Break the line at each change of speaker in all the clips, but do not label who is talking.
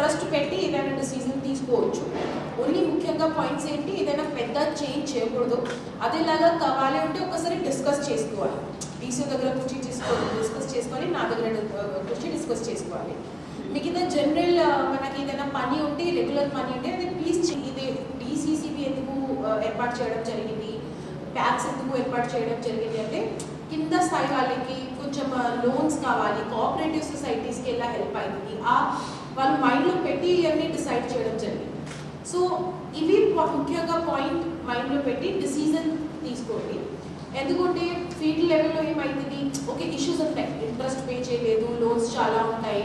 Trust పెట్టి ఏదైనా decision తీసుకోవచ్చు. ఓన్లీ ముఖ్యంగా పాయింట్స్ ఏంటి, ఏదైనా పెద్ద చేంజ్ చేయకూడదు. అదేలాగా కావాలి అంటే ఒకసారి డిస్కస్ చేసుకోవాలి. డీసీ దగ్గర కూర్చి డిస్కస్ చేసుకొని నా దగ్గర కూర్చి డిస్కస్ చేసుకోవాలి. మిగతా జనరల్ మనకి ఏదైనా పని ఉంటే, రెగ్యులర్ పని ఉంటే అది ప్లీజ్ ఇది డీసీసీబీ ఎందుకు ఏర్పాటు చేయడం జరిగింది, ట్యాక్స్ ఎందుకు ఏర్పాటు చేయడం జరిగింది అంటే కింద స్థాయి వాళ్ళకి కొంచెం లోన్స్ కావాలి, కోఆపరేటివ్ సొసైటీస్కి ఎలా హెల్ప్ అవుతుంది వాళ్ళు మైండ్లో పెట్టి ఇవన్నీ డిసైడ్ చేయడం జరిగింది. సో ఇవి ముఖ్యంగా పాయింట్ మైండ్లో పెట్టి డిసిజన్ తీసుకోండి. ఎందుకంటే ఫీల్డ్ లెవెల్లో ఏమవుతుంది, ఓకే ఇష్యూస్ ఉంటాయి, ఇంట్రెస్ట్ పే చేయలేదు, లోన్స్ చాలా ఉంటాయి,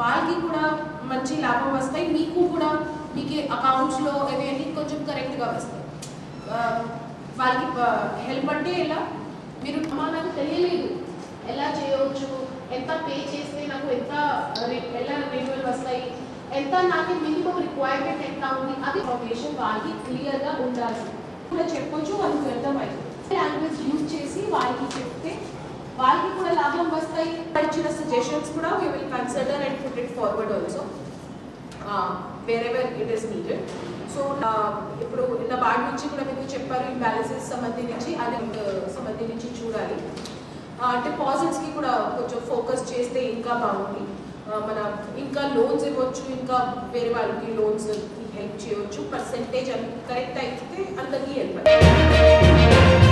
వాళ్ళకి కూడా మంచి లాభం వస్తాయి, మీకు కూడా మీకు అకౌంట్స్లో ఇవన్నీ కొంచెం కరెక్ట్గా వస్తాయి. వాళ్ళకి హెల్ప్ అంటే ఎలా, మీరు నాకు తెలియలేదు ఎలా చేయవచ్చు, ఎంత పే చేస్తే నాకు ఎలా రెన్యువల్ వస్తాయి, ఎంత నాకు మినిమం రిక్వైర్మెంట్ ఎంత ఉంది, అది ఇన్ఫర్మేషన్ వాళ్ళకి క్లియర్గా ఉండాలి కూడా చెప్పొచ్చు. వాళ్ళకి అర్థమైంది లాంగ్వేజ్ యూజ్ చేసి వాళ్ళకి చెప్తే వాళ్ళకి కూడా లాభం వస్తాయి. ఇచ్చిన సజెషన్స్ కూడా we will consider and put it forward also wherever it is needed. So ఇప్పుడు ఇంత బాగా నుంచి కూడా మీకు చెప్పారు ఇంబ్యాలెన్సెస్ సంబంధించి, అది సంబంధించి చూడాలి. డిపాజిట్స్కి కూడా కొంచెం ఫోకస్ చేస్తే ఇంకా బాగుంది. మన ఇంకా లోన్స్ ఇవ్వచ్చు, ఇంకా వేరే వాళ్ళకి లోన్స్ హెల్ప్ చేయవచ్చు. పర్సెంటేజ్ కరెక్ట్ అయితే అందరికీ హెల్ప్ అవుతుంది.